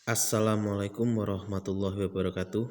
Assalamualaikum warahmatullahi wabarakatuh.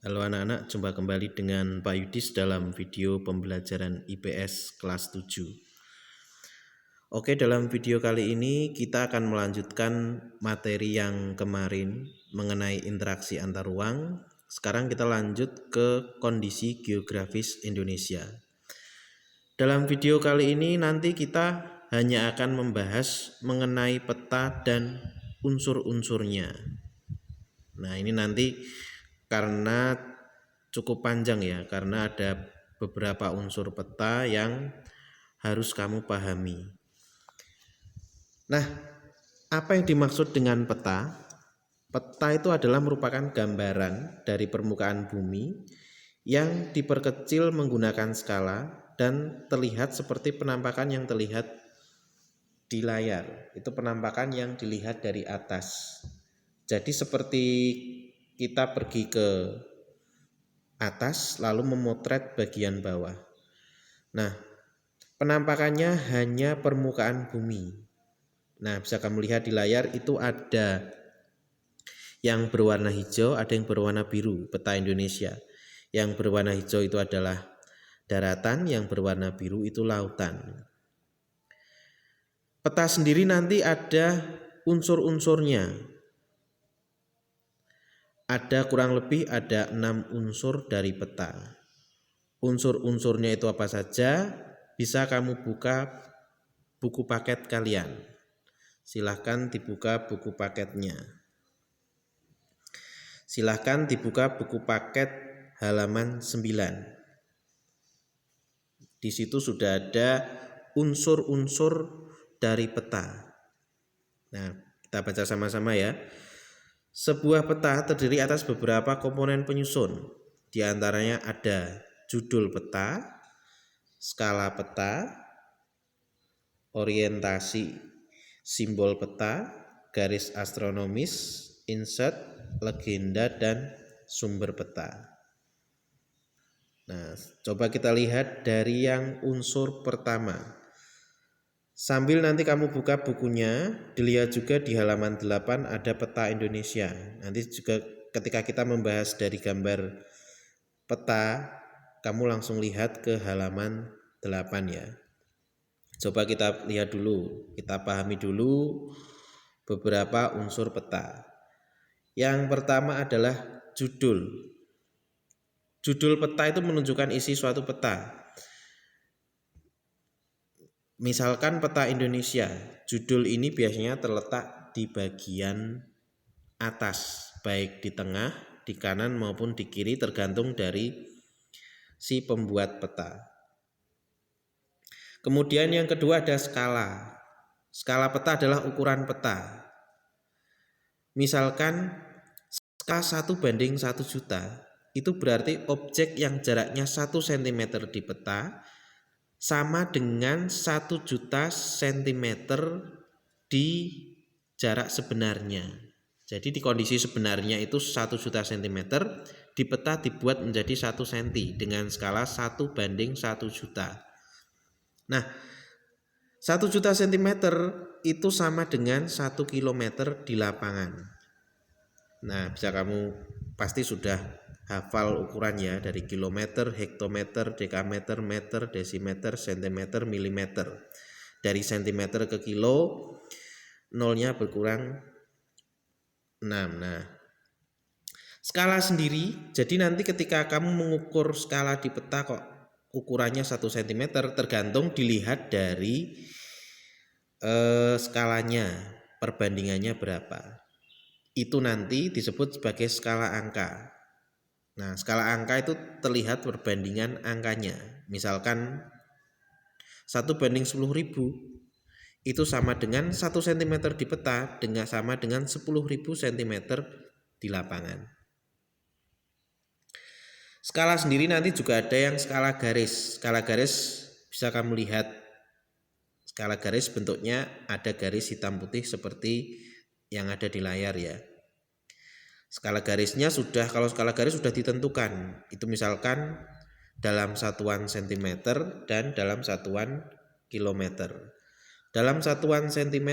Halo anak-anak, jumpa kembali dengan Pak Yudis dalam video pembelajaran IPS kelas 7. Oke, dalam video kali ini kita akan melanjutkan materi yang kemarin mengenai interaksi antar ruang. Sekarang kita lanjut ke kondisi geografis Indonesia. Dalam video kali ini nanti kita hanya akan membahas mengenai peta dan unsur-unsurnya. Nah, ini nanti karena cukup panjang ya, karena ada beberapa unsur peta yang harus kamu pahami. Nah, apa yang dimaksud dengan peta? Peta itu adalah merupakan gambaran dari permukaan bumi yang diperkecil menggunakan skala dan terlihat seperti penampakan yang terlihat di layar. Itu penampakan yang dilihat dari atas. Jadi seperti kita pergi ke atas lalu memotret bagian bawah. Nah, penampakannya hanya permukaan bumi. Nah, bisa kamu lihat di layar itu ada yang berwarna hijau, ada yang berwarna biru, peta Indonesia. Yang berwarna hijau itu adalah daratan, yang berwarna biru itu lautan. Peta sendiri nanti ada unsur-unsurnya. Ada kurang lebih ada 6 unsur dari peta. Unsur-unsurnya itu apa saja? Bisa kamu buka buku paket kalian. Silahkan dibuka buku paketnya. Silahkan dibuka buku paket halaman 9. Di situ sudah ada unsur-unsur dari peta. Nah, kita baca sama-sama ya. Sebuah peta terdiri atas beberapa komponen penyusun. Di antaranya ada judul peta, skala peta, orientasi, simbol peta, garis astronomis, insert, legenda, dan sumber peta. Nah, coba kita lihat dari yang unsur pertama. Sambil nanti kamu buka bukunya, dilihat juga di halaman 8 ada peta Indonesia. Nanti juga ketika kita membahas dari gambar peta, kamu langsung lihat ke halaman 8 ya. Coba kita lihat dulu, kita pahami dulu beberapa unsur peta. Yang pertama adalah judul. Judul peta itu menunjukkan isi suatu peta. Misalkan peta Indonesia, judul ini biasanya terletak di bagian atas, baik di tengah, di kanan maupun di kiri tergantung dari si pembuat peta. Kemudian yang kedua ada skala. Skala peta adalah ukuran peta. Misalkan skala 1:1 juta, itu berarti objek yang jaraknya 1 cm di peta sama dengan 1 juta cm di jarak sebenarnya. Jadi di kondisi sebenarnya itu 1 juta cm, di peta dibuat menjadi 1 cm dengan skala 1:1 juta. Nah, 1 juta cm itu sama dengan 1 km di lapangan. Nah, bisa kamu pasti sudah hafal ukurannya dari kilometer, hektometer, dekameter, meter, desimeter, sentimeter, milimeter. Dari sentimeter ke kilo, nolnya berkurang 6. Nah, skala sendiri, jadi nanti ketika kamu mengukur skala di peta kok ukurannya 1 cm, tergantung dilihat dari skalanya, perbandingannya berapa. Itu nanti disebut sebagai skala angka. Nah, skala angka itu terlihat perbandingan angkanya. Misalkan 1:10.000 itu sama dengan 1 cm di peta dengan sama dengan 10.000 cm di lapangan. Skala sendiri nanti juga ada yang skala garis. Skala garis bisa kamu lihat. Skala garis bentuknya ada garis hitam putih seperti yang ada di layar ya. Skala garisnya kalau skala garis sudah ditentukan. Itu misalkan dalam satuan cm dan dalam satuan kilometer. Dalam satuan cm,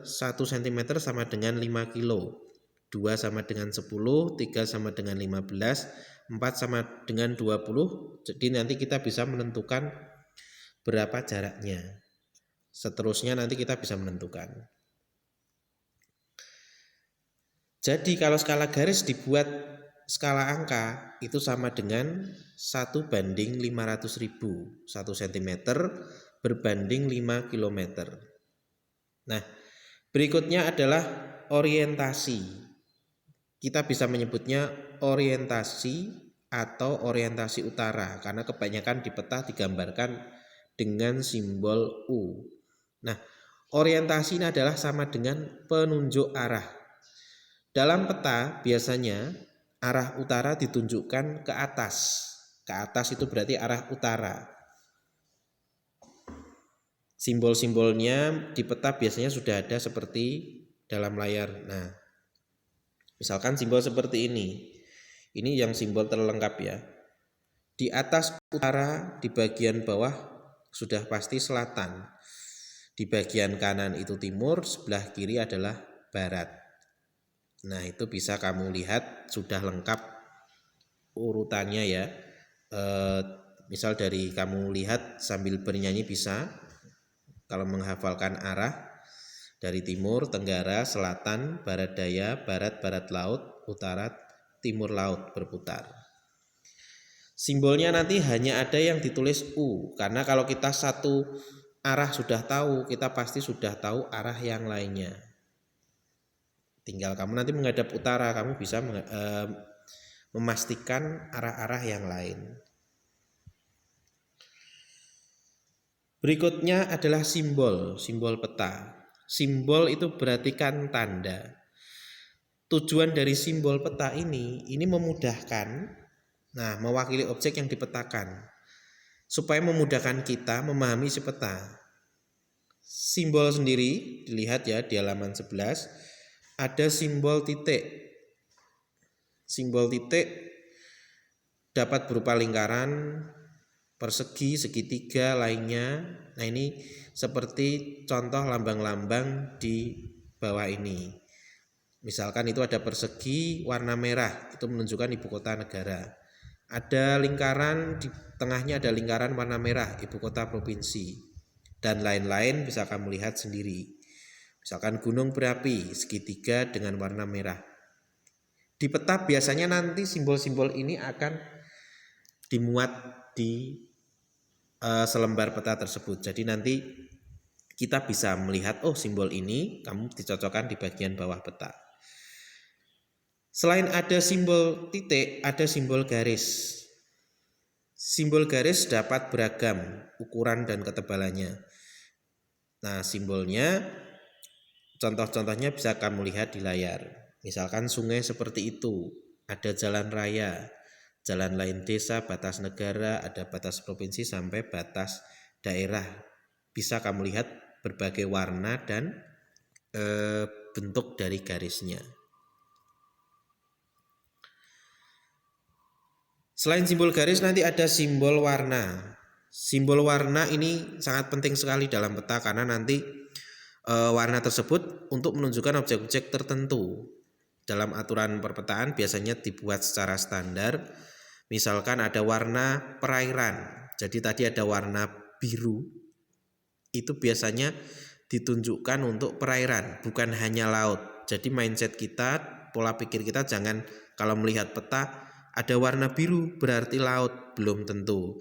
1 cm sama dengan 5 kilo. 2 sama dengan 10, 3 sama dengan 15, 4 sama dengan 20. Jadi nanti kita bisa menentukan berapa jaraknya. Seterusnya nanti kita bisa menentukan. Jadi kalau skala garis dibuat skala angka itu sama dengan 1/500.000. 1 cm berbanding 5 km. Nah, berikutnya adalah orientasi. Kita bisa menyebutnya orientasi atau orientasi utara karena kebanyakan di peta digambarkan dengan simbol U. Nah, orientasi ini adalah sama dengan penunjuk arah. Dalam peta biasanya arah utara ditunjukkan ke atas. Ke atas itu berarti arah utara. Simbol-simbolnya di peta biasanya sudah ada seperti dalam layar. Nah, misalkan simbol seperti ini. Ini yang simbol terlengkap ya. Di atas utara, di bagian bawah sudah pasti selatan. Di bagian kanan itu timur, sebelah kiri adalah barat. Nah, itu bisa kamu lihat sudah lengkap urutannya ya. Misal dari kamu lihat sambil bernyanyi bisa. Kalau menghafalkan arah dari timur, tenggara, selatan, barat daya, barat, barat laut, utara, timur laut berputar. Simbolnya nanti hanya ada yang ditulis U, karena kalau kita satu arah sudah tahu, kita pasti sudah tahu arah yang lainnya. Tinggal kamu nanti menghadap utara, kamu bisa memastikan arah-arah yang lain. Berikutnya adalah simbol peta. Simbol itu berarti kan tanda. Tujuan dari simbol peta ini memudahkan, mewakili objek yang dipetakan, supaya memudahkan kita memahami si peta. Simbol sendiri dilihat ya di halaman 11, ada simbol titik. Simbol titik dapat berupa lingkaran, persegi, segitiga lainnya. Nah, ini seperti contoh lambang-lambang di bawah ini. Misalkan itu ada persegi warna merah, itu menunjukkan ibu kota negara. Ada lingkaran, di tengahnya ada lingkaran warna merah, ibu kota provinsi. Dan lain-lain bisa kamu lihat sendiri. Misalkan gunung berapi, segitiga dengan warna merah. Di peta biasanya nanti simbol-simbol ini akan dimuat di selembar peta tersebut. Jadi nanti kita bisa melihat, oh simbol ini kamu dicocokkan di bagian bawah peta. Selain ada simbol titik, ada simbol garis. Simbol garis dapat beragam ukuran dan ketebalannya. Nah, simbolnya, contoh-contohnya bisa kamu lihat di layar. Misalkan sungai seperti itu, ada jalan raya, jalan lain desa, batas negara, ada batas provinsi sampai batas daerah. Bisa kamu lihat berbagai warna dan bentuk dari garisnya. Selain simbol garis nanti ada simbol warna. Simbol warna ini sangat penting sekali dalam peta karena nanti warna tersebut untuk menunjukkan objek-objek tertentu. Dalam aturan perpetaan biasanya dibuat secara standar. Misalkan ada warna perairan. Jadi tadi ada warna biru. Itu biasanya ditunjukkan untuk perairan, bukan hanya laut. Jadi mindset kita, pola pikir kita jangan kalau melihat peta ada warna biru berarti laut, belum tentu.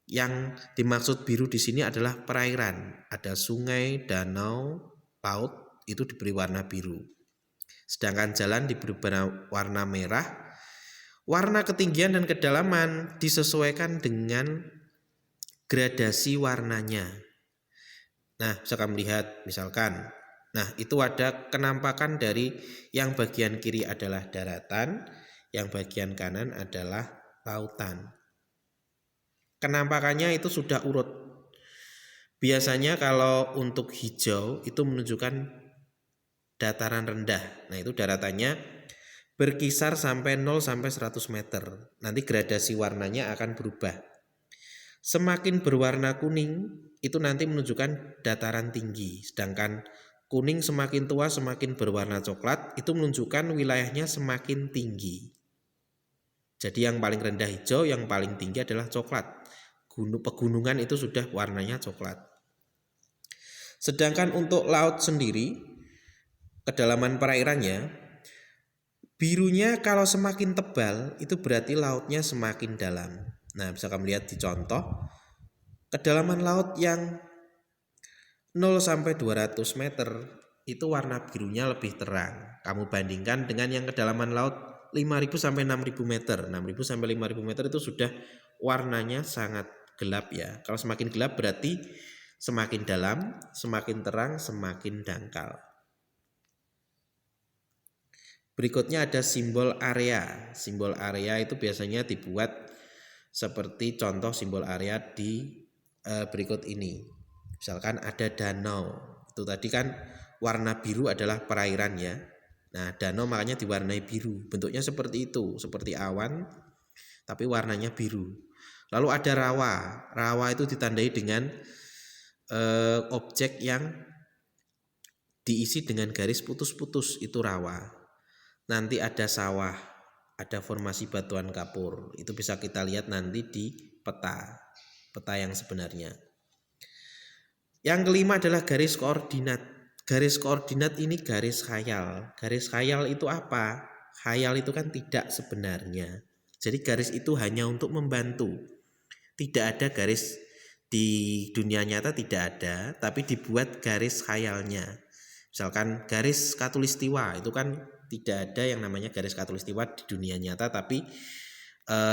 Yang dimaksud biru di sini adalah perairan. Ada sungai, danau, laut itu diberi warna biru. Sedangkan jalan diberi warna merah. Warna ketinggian dan kedalaman disesuaikan dengan gradasi warnanya. Nah, bisa kamu lihat misalkan. Nah, itu ada kenampakan dari yang bagian kiri adalah daratan, yang bagian kanan adalah lautan. Kenampakannya itu sudah urut. Biasanya kalau untuk hijau itu menunjukkan dataran rendah. Nah, itu daratannya berkisar sampai 0 sampai 100 meter. Nanti gradasi warnanya akan berubah. Semakin berwarna kuning itu nanti menunjukkan dataran tinggi. Sedangkan Kuning semakin tua semakin berwarna coklat, itu menunjukkan wilayahnya semakin tinggi. Jadi yang paling rendah hijau, yang paling tinggi adalah coklat. Pegunungan itu sudah warnanya coklat. Sedangkan untuk laut sendiri, kedalaman perairannya, birunya kalau semakin tebal itu berarti lautnya semakin dalam. Nah, bisa kamu lihat di contoh, kedalaman laut yang 0 sampai 200 meter itu warna birunya lebih terang. Kamu bandingkan dengan yang kedalaman laut 5.000 sampai 6.000 meter. 6.000 sampai 5.000 meter itu sudah warnanya sangat gelap ya. Kalau semakin gelap berarti semakin dalam, semakin terang, semakin dangkal. Berikutnya ada simbol area. Simbol area itu biasanya dibuat seperti contoh simbol area di berikut ini. Misalkan ada danau, itu tadi kan warna biru adalah perairan ya. Nah, danau makanya diwarnai biru, bentuknya seperti itu, seperti awan tapi warnanya biru. Lalu ada rawa, rawa itu ditandai dengan objek yang diisi dengan garis putus-putus, itu rawa. Nanti ada sawah, ada formasi batuan kapur, itu bisa kita lihat nanti di peta yang sebenarnya. Yang kelima adalah garis koordinat. Garis koordinat ini garis khayal. Garis khayal itu apa? Khayal itu kan tidak sebenarnya. Jadi garis itu hanya untuk membantu. Tidak ada garis di dunia nyata, tidak ada, tapi dibuat garis khayalnya. Misalkan garis khatulistiwa itu kan tidak ada yang namanya garis khatulistiwa di dunia nyata, tapi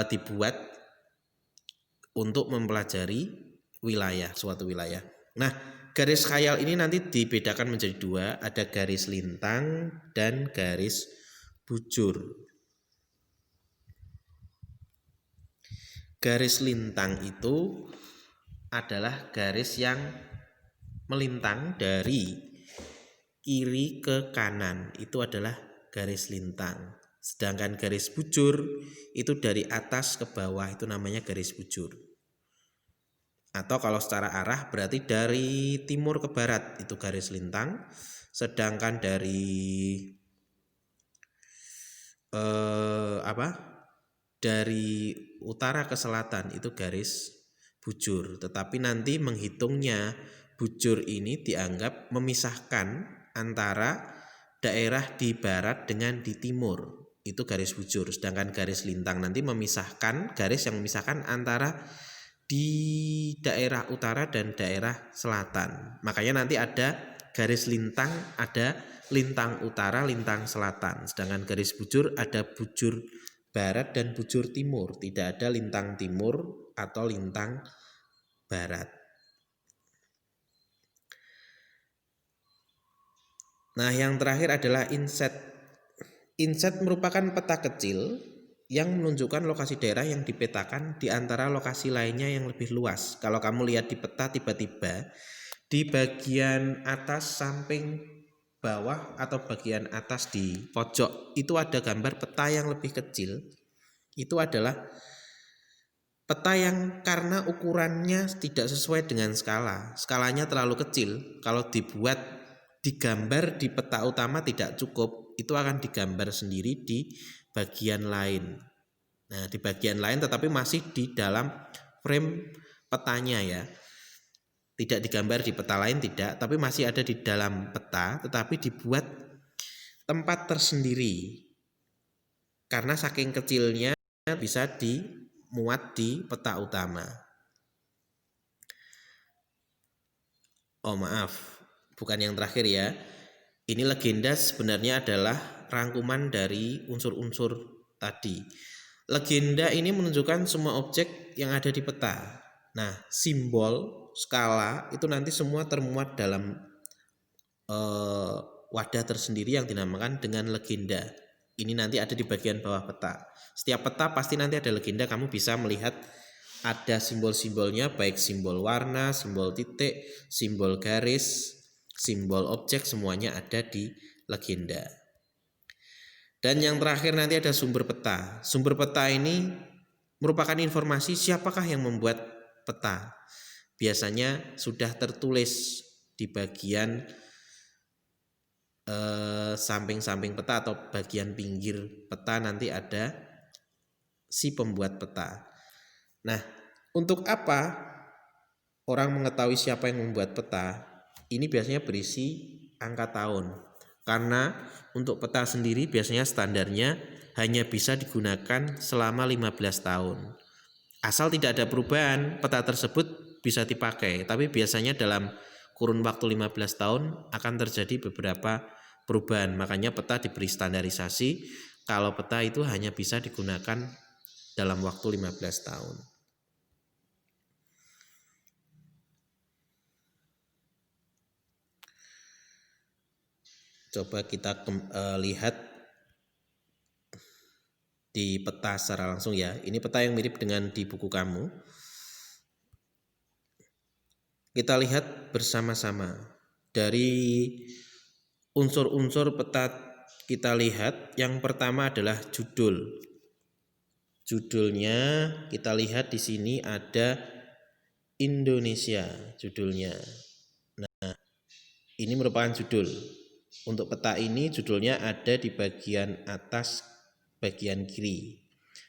dibuat untuk mempelajari wilayah, suatu wilayah. Nah, garis khayal ini nanti dibedakan menjadi dua, ada garis lintang dan garis bujur. Garis lintang itu adalah garis yang melintang dari kiri ke kanan, itu adalah garis lintang. Sedangkan garis bujur itu dari atas ke bawah, itu namanya garis bujur. Atau kalau secara arah berarti dari timur ke barat itu garis lintang, sedangkan dari dari utara ke selatan itu garis bujur. Tetapi nanti menghitungnya bujur ini dianggap memisahkan antara daerah di barat dengan di timur, itu garis bujur. Sedangkan garis lintang nanti memisahkan, garis yang memisahkan antara di daerah utara dan daerah selatan. Makanya nanti ada garis lintang, ada lintang utara, lintang selatan. Sedangkan garis bujur ada bujur barat dan bujur timur. Tidak ada lintang timur atau lintang barat. Nah, yang terakhir adalah inset. Inset merupakan peta kecil yang menunjukkan lokasi daerah yang dipetakan di antara lokasi lainnya yang lebih luas. Kalau kamu lihat di peta, tiba-tiba di bagian atas samping bawah atau bagian atas di pojok itu ada gambar peta yang lebih kecil. Itu adalah peta yang karena ukurannya tidak sesuai dengan skala. Skalanya terlalu kecil. Kalau digambar di peta utama tidak cukup, itu akan digambar sendiri di bagian lain. Nah, di bagian lain tetapi masih di dalam frame petanya ya. Tidak digambar di peta lain, tidak, tapi masih ada di dalam peta, tetapi dibuat tempat tersendiri. Karena saking kecilnya bisa dimuat di peta utama. Oh maaf, bukan yang terakhir ya. Ini legenda sebenarnya adalah rangkuman dari unsur-unsur tadi. Legenda ini menunjukkan semua objek yang ada di peta. Nah, simbol, skala itu nanti semua termuat dalam wadah tersendiri yang dinamakan dengan legenda. Ini nanti ada di bagian bawah peta. Setiap peta pasti nanti ada legenda, kamu bisa melihat ada simbol-simbolnya, baik simbol warna, simbol titik, simbol garis, simbol objek, semuanya ada di legenda. Dan yang terakhir nanti ada sumber peta. Sumber peta ini merupakan informasi siapakah yang membuat peta. Biasanya sudah tertulis di bagian samping-samping peta atau bagian pinggir peta nanti ada si pembuat peta. Nah, untuk apa orang mengetahui siapa yang membuat peta? Ini biasanya berisi angka tahun. Karena untuk peta sendiri biasanya standarnya hanya bisa digunakan selama 15 tahun. Asal tidak ada perubahan, peta tersebut bisa dipakai. Tapi biasanya dalam kurun waktu 15 tahun akan terjadi beberapa perubahan. Makanya peta diberi standarisasi kalau peta itu hanya bisa digunakan dalam waktu 15 tahun. Coba kita lihat di peta secara langsung ya. Ini peta yang mirip dengan di buku kamu. Kita lihat bersama-sama. Dari unsur-unsur peta kita lihat, yang pertama adalah judul. Judulnya kita lihat di sini ada Indonesia judulnya. Nah, ini merupakan judul. Untuk peta ini judulnya ada di bagian atas bagian kiri.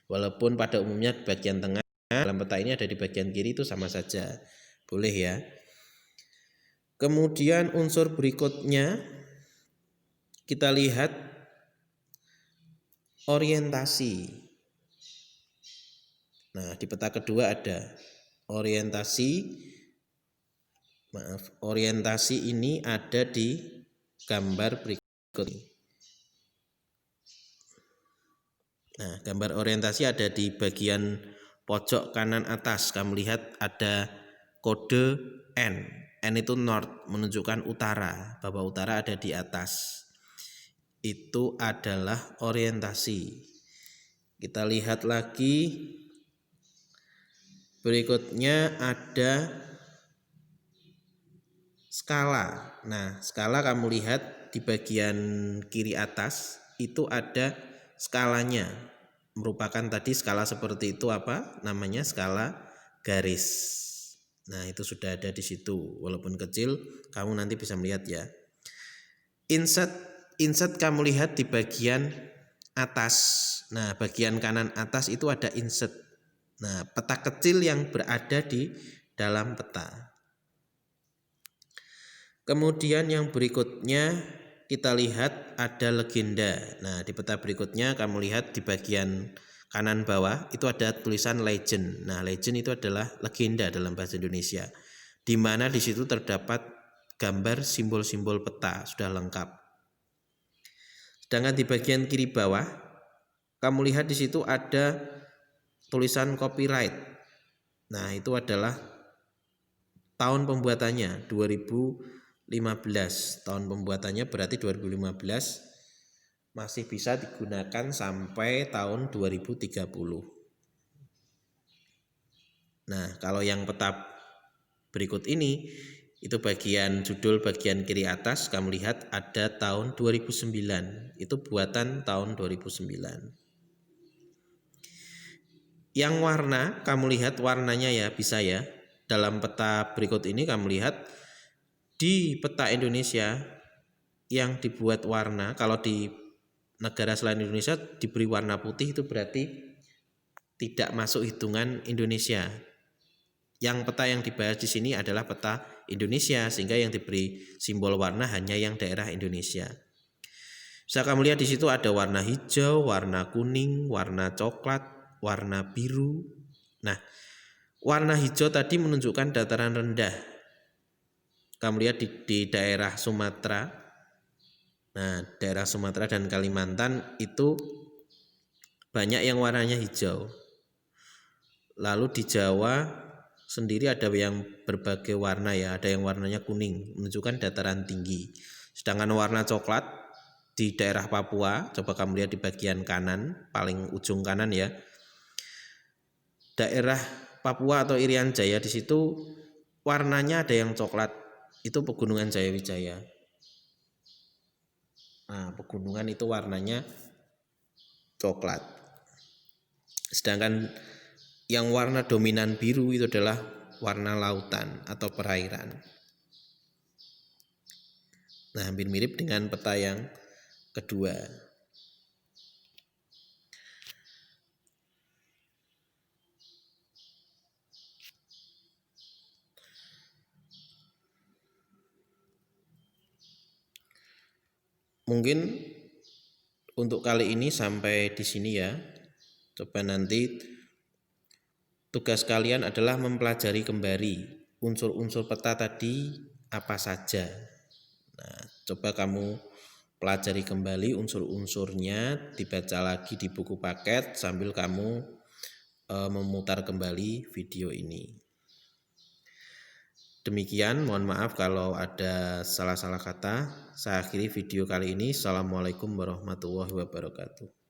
Walaupun pada umumnya bagian tengah, dalam peta ini ada di bagian kiri, itu sama saja. Boleh ya. Kemudian unsur berikutnya kita lihat orientasi. Nah, di peta kedua ada orientasi. Orientasi ini ada di gambar berikut ini. Nah, gambar orientasi ada di bagian pojok kanan atas. Kamu lihat ada kode N. N itu north, menunjukkan utara, bahwa utara ada di atas. Itu adalah orientasi. Kita lihat lagi. Berikutnya ada skala. Nah, skala kamu lihat di bagian kiri atas itu ada skalanya. Merupakan tadi skala seperti itu apa? Namanya skala garis. Nah, itu sudah ada di situ. Walaupun kecil, kamu nanti bisa melihat ya. Inset kamu lihat di bagian atas. Nah, bagian kanan atas itu ada inset. Nah, peta kecil yang berada di dalam peta. Kemudian yang berikutnya kita lihat ada legenda. Nah, di peta berikutnya kamu lihat di bagian kanan bawah itu ada tulisan legend. Nah, legend itu adalah legenda dalam bahasa Indonesia, di mana di situ terdapat gambar simbol-simbol peta sudah lengkap. Sedangkan di bagian kiri bawah kamu lihat di situ ada tulisan copyright. Nah, itu adalah tahun pembuatannya 2015. Tahun pembuatannya berarti 2015, masih bisa digunakan sampai tahun 2030. Nah, kalau yang peta berikut ini, itu bagian judul bagian kiri atas kamu lihat ada tahun 2009. Itu buatan tahun 2009. Yang warna kamu lihat warnanya ya, bisa ya. Dalam peta berikut ini kamu lihat di peta Indonesia yang dibuat warna, kalau di negara selain Indonesia diberi warna putih, itu berarti tidak masuk hitungan Indonesia. Yang peta yang dibahas di sini adalah peta Indonesia, sehingga yang diberi simbol warna hanya yang daerah Indonesia. Bisa kamu lihat di situ ada warna hijau, warna kuning, warna coklat, warna biru. Nah, warna hijau tadi menunjukkan dataran rendah. Kamu lihat di daerah Sumatera. Nah, daerah Sumatera dan Kalimantan itu banyak yang warnanya hijau. Lalu di Jawa sendiri ada yang berbagai warna ya, ada yang warnanya kuning, menunjukkan dataran tinggi. Sedangkan warna coklat di daerah Papua, coba kamu lihat di bagian kanan, paling ujung kanan ya. Daerah Papua atau Irian Jaya, di situ warnanya ada yang coklat. Itu pegunungan Jayawijaya. Nah, pegunungan itu warnanya coklat. Sedangkan yang warna dominan biru itu adalah warna lautan atau perairan. Nah, hampir mirip dengan peta yang kedua. Mungkin untuk kali ini sampai di sini ya. Coba nanti tugas kalian adalah mempelajari kembali unsur-unsur peta tadi apa saja. Nah, coba kamu pelajari kembali unsur-unsurnya, dibaca lagi di buku paket sambil kamu memutar kembali video ini. Demikian, mohon maaf kalau ada salah-salah kata. Saya akhiri video kali ini. Assalamualaikum warahmatullahi wabarakatuh.